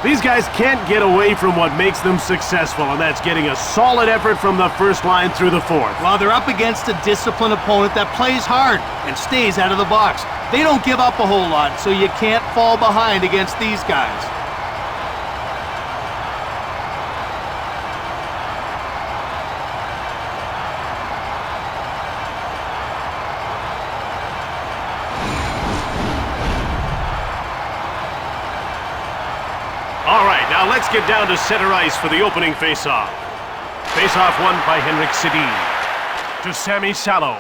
These guys can't get away from what makes them successful, and that's getting a solid effort from the first line through the fourth. Well, they're up against a disciplined opponent that plays hard and stays out of the box. They don't give up a whole lot, so you can't fall behind against these guys. All right, now let's get down to center ice for the opening face-off. Face-off won by Henrik Sedin. To Sami Salo.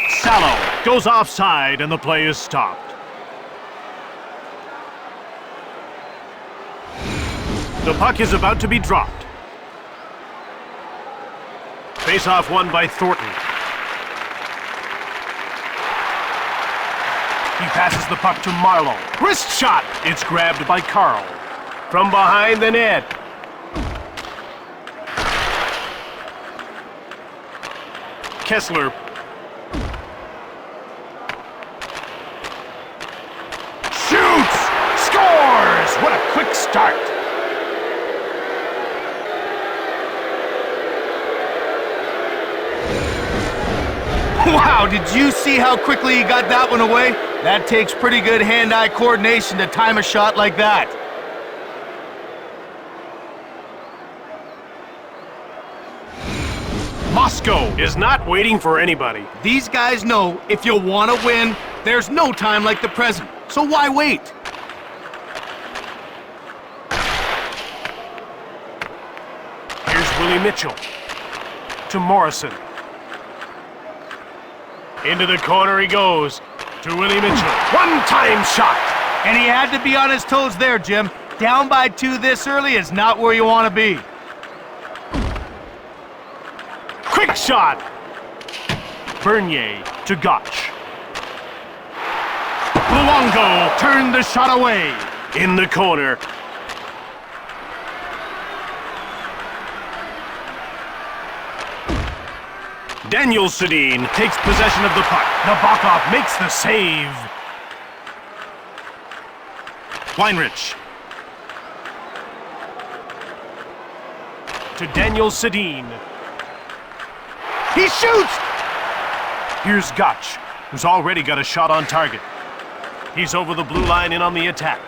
Salo goes offside and the play is stopped. The puck is about to be dropped. Face-off won by Thornton. He passes the puck to Marlowe. Wrist shot! It's grabbed by Carl. From behind the net. Kessler. Shoots! Scores! What a quick start! Wow, did you see how quickly he got that one away? That takes pretty good hand-eye coordination to time a shot like that. Moscow is not waiting for anybody. These guys know if you want to win, there's no time like the present. So why wait? Here's Willie Mitchell. To Morrison. Into the corner he goes. To Willie Mitchell. One-time shot. And he had to be on his toes there, Jim. Down by 2 this early is not where you want to be. Quick shot. Bernier to Gotch. Luongo turned the shot away. In the corner. Daniel Sedin takes possession of the puck. Nabokov makes the save. Weinrich. To Daniel Sedin. He shoots! Here's Gotch, who's already got a shot on target. He's over the blue line in on the attack.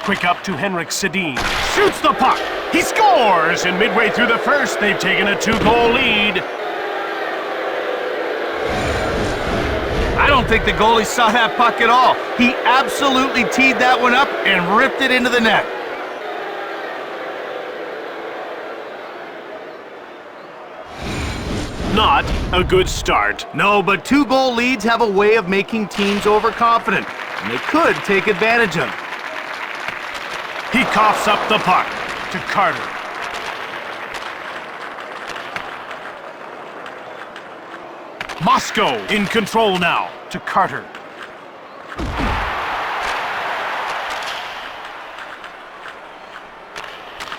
Quick up to Henrik Sedin. Shoots the puck! He scores! And midway through the first, they've taken a 2-goal lead. I don't think the goalie saw that puck at all. He absolutely teed that one up and ripped it into the net. Not a good start. No, but 2-goal leads have a way of making teams overconfident, and they could take advantage of it. He coughs up the puck to Carter. Moscow in control now to Carter.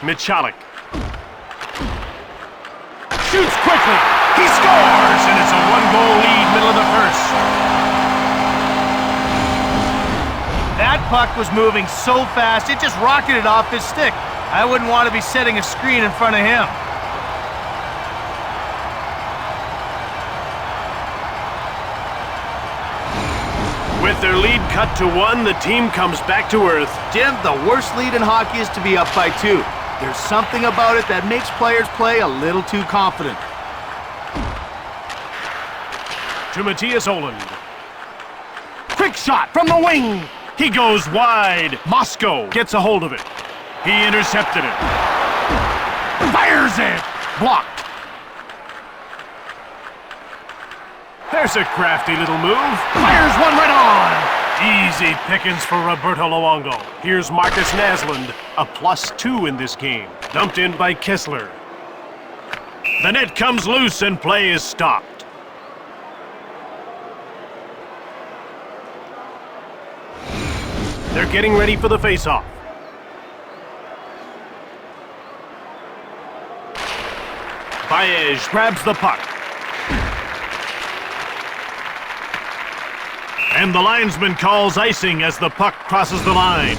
Michalik. Shoots quickly. He scores, and it's a 1-goal lead middle of the first. That puck was moving so fast, it just rocketed off his stick. I wouldn't want to be setting a screen in front of him. With their lead cut to 1, the team comes back to earth. Jim, the worst lead in hockey is to be up by 2. There's something about it that makes players play a little too confident. To Matthias Oland. Quick shot from the wing. He goes wide. Moscow gets a hold of it. He intercepted it. Fires it. Blocked. There's a crafty little move. Fires one right on. Easy pickings for Roberto Luongo. Here's Marcus Naslund, a +2 in this game. Dumped in by Kessler. The net comes loose and play is stopped. They're getting ready for the face-off. Baez grabs the puck. And the linesman calls icing as the puck crosses the line.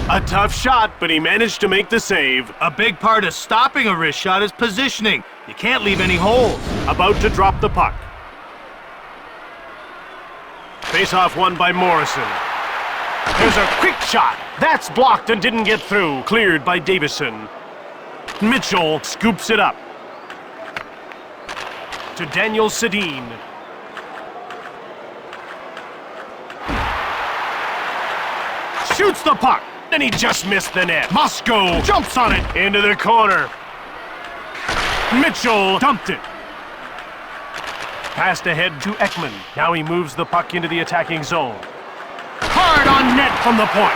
A tough shot, but he managed to make the save. A big part of stopping a wrist shot is positioning. You can't leave any holes. About to drop the puck. Face-off won by Morrison. There's a quick shot. That's blocked and didn't get through. Cleared by Davison. Mitchell scoops it up. To Daniel Sedin. Shoots the puck. And he just missed the net. Moscow jumps on it. Into the corner. Mitchell dumped it. Passed ahead to Ekman. Now he moves the puck into the attacking zone. Hard on net from the point.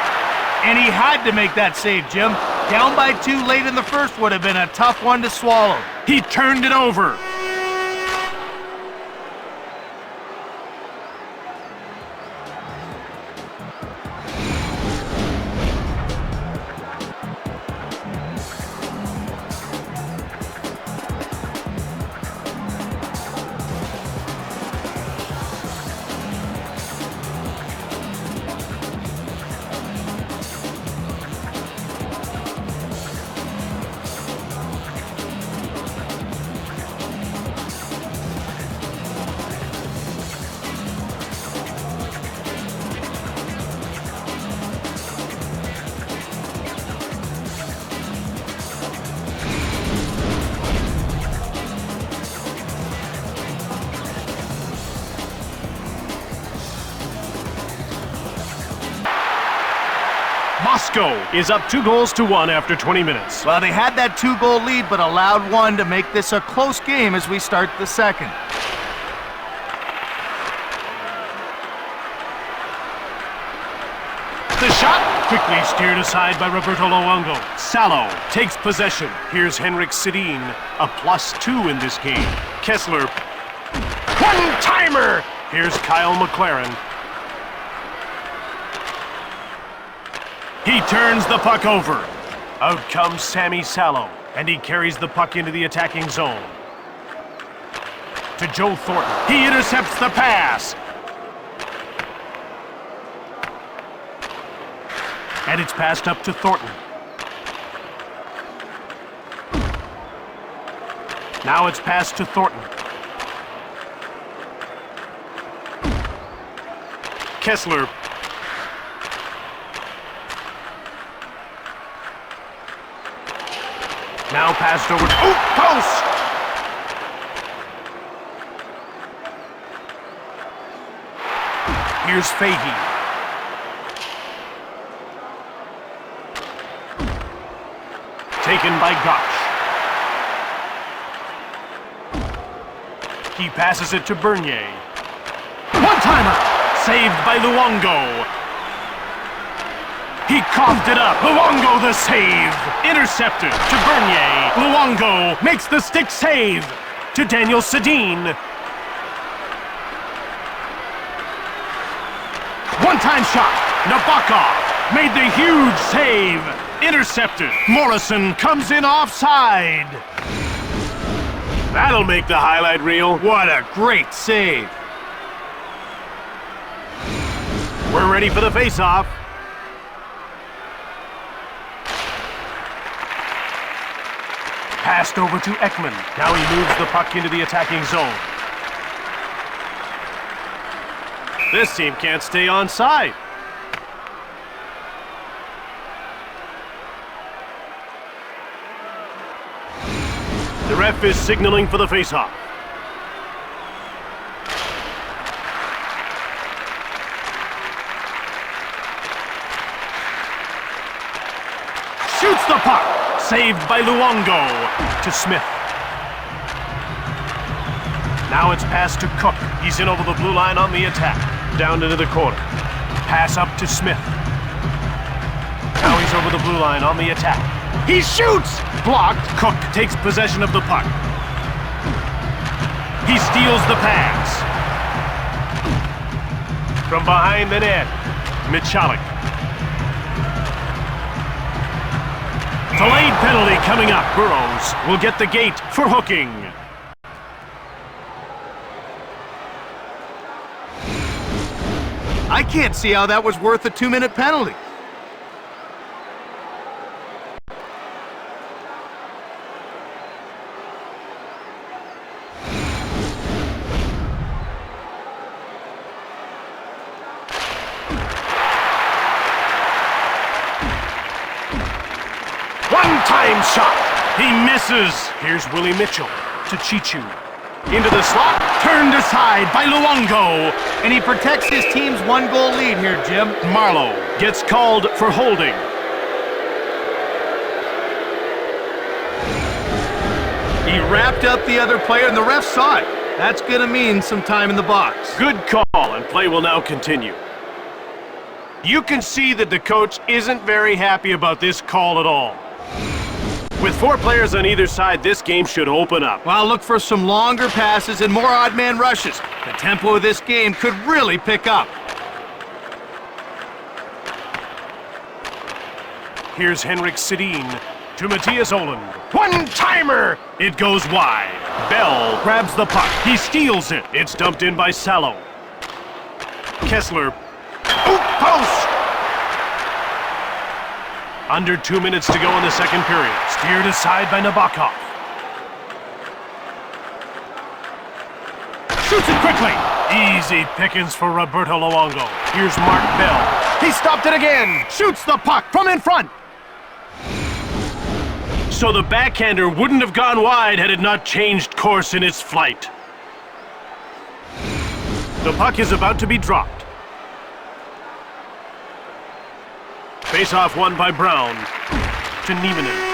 And he had to make that save, Jim. Down by 2 late in the first would have been a tough one to swallow. He turned it over. Moscow is up 2-1 after 20 minutes. Well, they had that 2-goal lead, but allowed one to make this a close game as we start the second. The shot quickly steered aside by Roberto Luongo. Salo takes possession. Here's Henrik Sedin, a +2 in this game. Kessler, one-timer! Here's Kyle McLaren. He turns the puck over. Out comes Sammy Salo, and he carries the puck into the attacking zone. To Joe Thornton. He intercepts the pass. And it's passed up to Thornton. Now it's passed to Thornton. Kessler. Now passed over to post! Here's Fahey. Taken by Gosh. He passes it to Bernier. One-timer! Saved by Luongo. He coughed it up. Luongo the save. Intercepted to Bernier. Luongo makes the stick save to Daniel Sedin. One-time shot. Nabokov made the huge save. Intercepted. Morrison comes in offside. That'll make the highlight reel. What a great save. We're ready for the face-off. Passed over to Ekman. Now he moves the puck into the attacking zone. This team can't stay onside. The ref is signaling for the face-off. Shoots the puck. Saved by Luongo to Smith. Now it's passed to Cook. He's in over the blue line on the attack. Down into the corner. Pass up to Smith. Now he's over the blue line on the attack. He shoots! Blocked. Cook takes possession of the puck. He steals the pass. From behind the net, Michalik. Delayed penalty coming up. Burrows will get the gate for hooking. I can't see how that was worth a 2-minute penalty. One-time shot. He misses. Here's Willie Mitchell to Chichu. Into the slot. Turned aside by Luongo. And he protects his team's 1-goal lead here, Jim. Marlowe gets called for holding. He wrapped up the other player, and the ref saw it. That's going to mean some time in the box. Good call, and play will now continue. You can see that the coach isn't very happy about this call at all. With 4 players on either side, this game should open up. Well, look for some longer passes and more odd man rushes. The tempo of this game could really pick up. Here's Henrik Sedin to Matthias Oland. One-timer! It goes wide. Bell grabs the puck. He steals it. It's dumped in by Salo. Kessler. Oop, post! Under 2 minutes to go in the second period. Steered aside by Nabokov. Shoots it quickly. Easy pickings for Roberto Luongo. Here's Mark Bell. He stopped it again. Shoots the puck from in front. So the backhander wouldn't have gone wide had it not changed course in its flight. The puck is about to be dropped. Face-off won by Brown to Nieminen.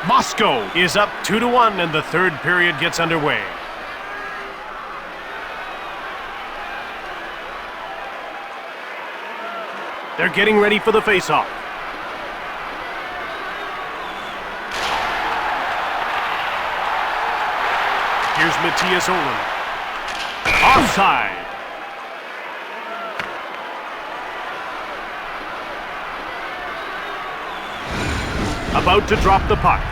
Moscow is up 2-1 and the third period gets underway. They're getting ready for the face-off. Here's Matthias Oland. Offside. About to drop the puck.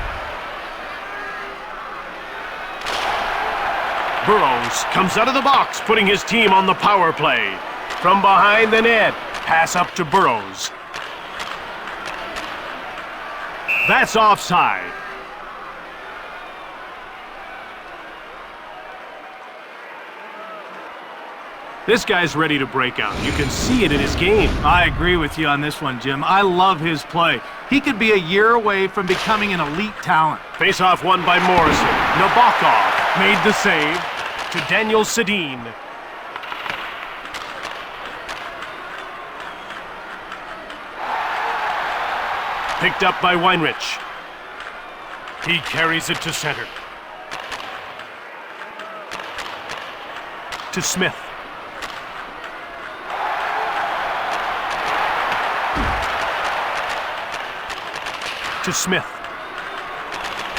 Burrows comes out of the box, putting his team on the power play. From behind the net, pass up to Burrows. That's offside. This guy's ready to break out. You can see it in his game. I agree with you on this one, Jim. I love his play. He could be a year away from becoming an elite talent. Face-off won by Morrison. Nabokov made the save to Daniel Sedin. Picked up by Weinrich. He carries it to center. To Smith. To Smith.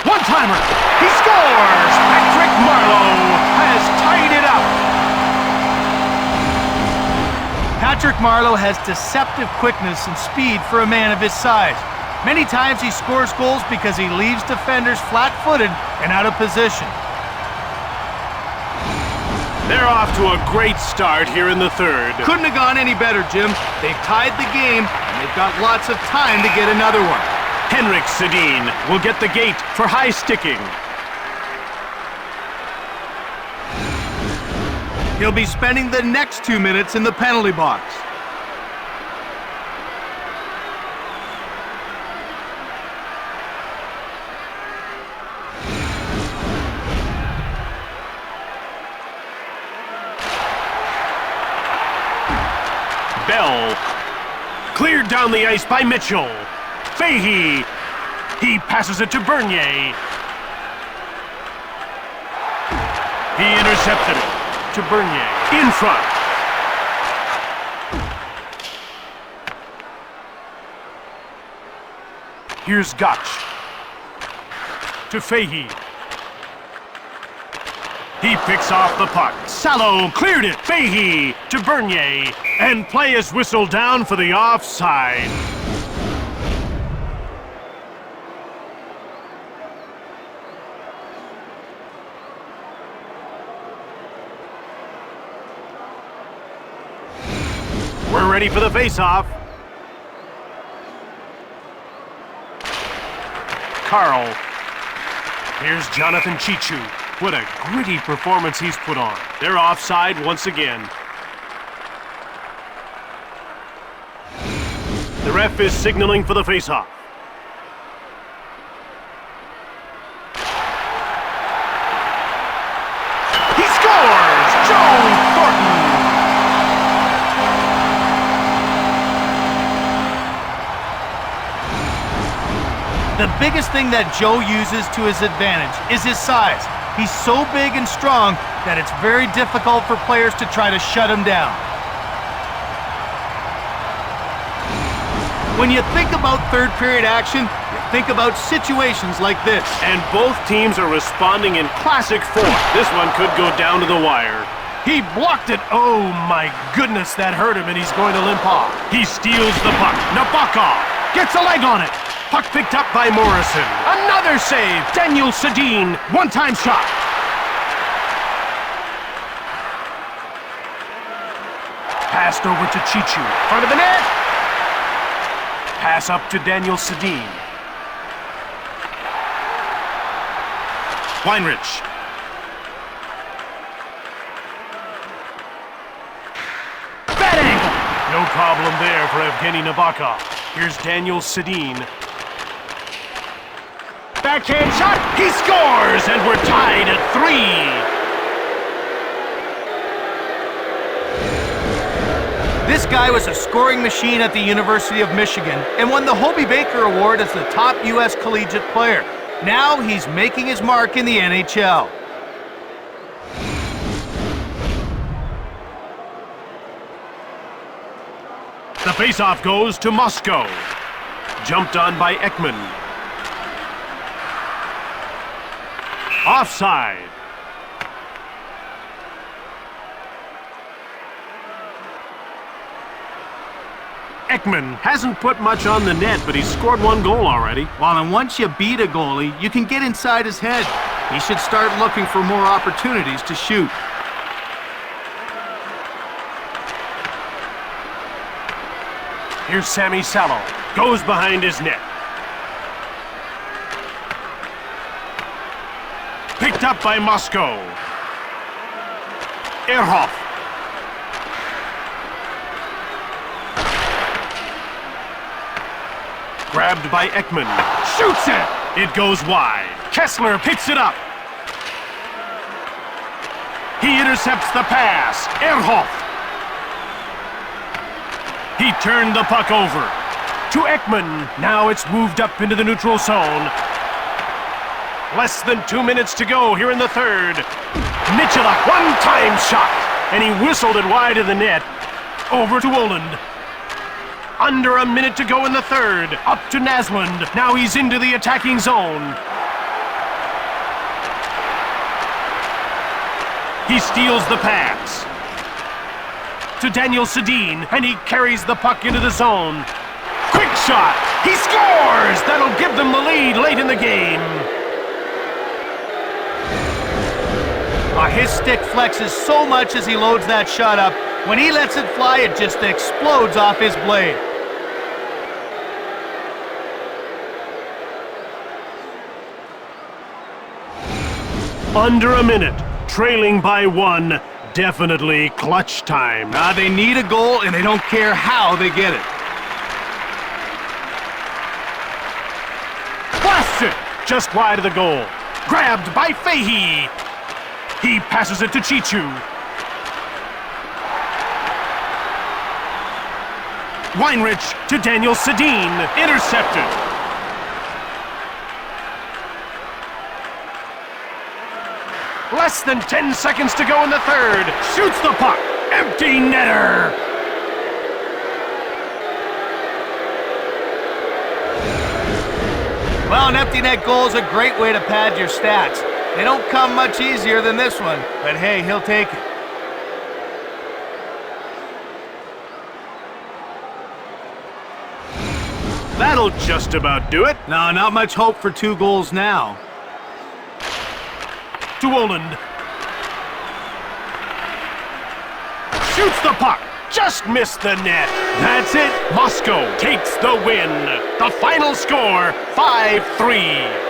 One-timer! He scores! Patrick Marleau has tied it up! Patrick Marleau has deceptive quickness and speed for a man of his size. Many times he scores goals because he leaves defenders flat-footed and out of position. They're off to a great start here in the third. Couldn't have gone any better, Jim. They've tied the game, and they've got lots of time to get another one. Henrik Sedin will get the gate for high sticking. He'll be spending the next 2 minutes in the penalty box. Bell cleared down the ice by Mitchell. Fahey, he passes it to Bernier. He intercepted it to Bernier. In front. Here's Gotch. To Fahey. He picks off the puck. Salo cleared it. Fahey to Bernier. And play is whistled down for the offside. We're ready for the face-off. Carl. Here's Jonathan Chichu. What a gritty performance he's put on. They're offside once again. The ref is signaling for the face-off. He scores! Joe Thornton! The biggest thing that Joe uses to his advantage is his size. He's so big and strong that it's very difficult for players to try to shut him down. When you think about third period action, you think about situations like this. And both teams are responding in classic form. This one could go down to the wire. He blocked it. Oh my goodness, that hurt him and he's going to limp off. He steals the puck. Nabokov gets a leg on it. Puck picked up by Morrison. Another save. Daniel Sedin. One-time shot. Passed over to Chichu. Front of the net. Pass up to Daniel Sedin. Weinrich. Bad angle. No problem there for Evgeny Nabokov. Here's Daniel Sedin. Backhand shot, he scores, and we're tied at 3. This guy was a scoring machine at the University of Michigan and won the Hobey Baker Award as the top U.S. collegiate player. Now he's making his mark in the NHL. The faceoff goes to Moscow. Jumped on by Ekman. Offside. Ekman hasn't put much on the net, but he's scored 1 goal already. Well, and once you beat a goalie, you can get inside his head. He should start looking for more opportunities to shoot. Here's Sammy Salo. Goes behind his net. Picked up by Moscow. Ehrhoff. Grabbed by Ekman. Shoots it! It goes wide. Kessler picks it up. He intercepts the pass. Ehrhoff. He turned the puck over. To Ekman. Now it's moved up into the neutral zone. Less than 2 minutes to go here in the third. Michalak, one-time shot. And he whistled it wide of the net. Over to Oland. Under a minute to go in the third. Up to Naslund. Now he's into the attacking zone. He steals the pass. To Daniel Sedin, and he carries the puck into the zone. Quick shot. He scores! That'll give them the lead late in the game. His stick flexes so much as he loads that shot up. When he lets it fly, it just explodes off his blade. Under a minute, trailing by 1. Definitely clutch time. They need a goal, and they don't care how they get it. Blasts it! Just wide of the goal. Grabbed by Fahey. He passes it to Chichu. Weinrich to Daniel Sedin. Intercepted. Less than 10 seconds to go in the third. Shoots the puck. Empty netter. Well, an empty net goal is a great way to pad your stats. They don't come much easier than this one, but hey, he'll take it. That'll just about do it. No, not much hope for 2 goals now. To Oland. Shoots the puck. Just missed the net. That's it. Moscow takes the win. The final score, 5-3.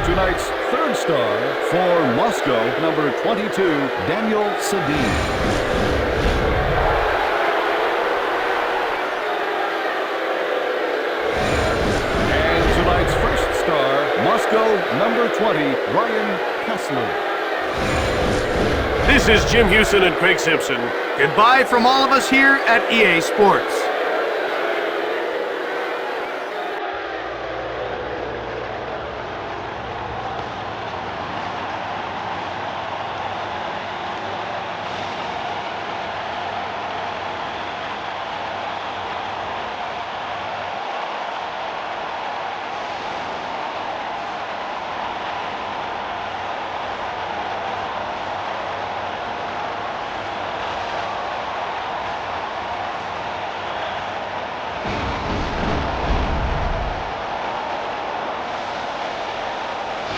Tonight's third star for Moscow, number 22, Daniel Sedin. Moscow, number 20, Ryan Kessler. This is Jim Houston and Craig Simpson. Goodbye from all of us here at EA Sports.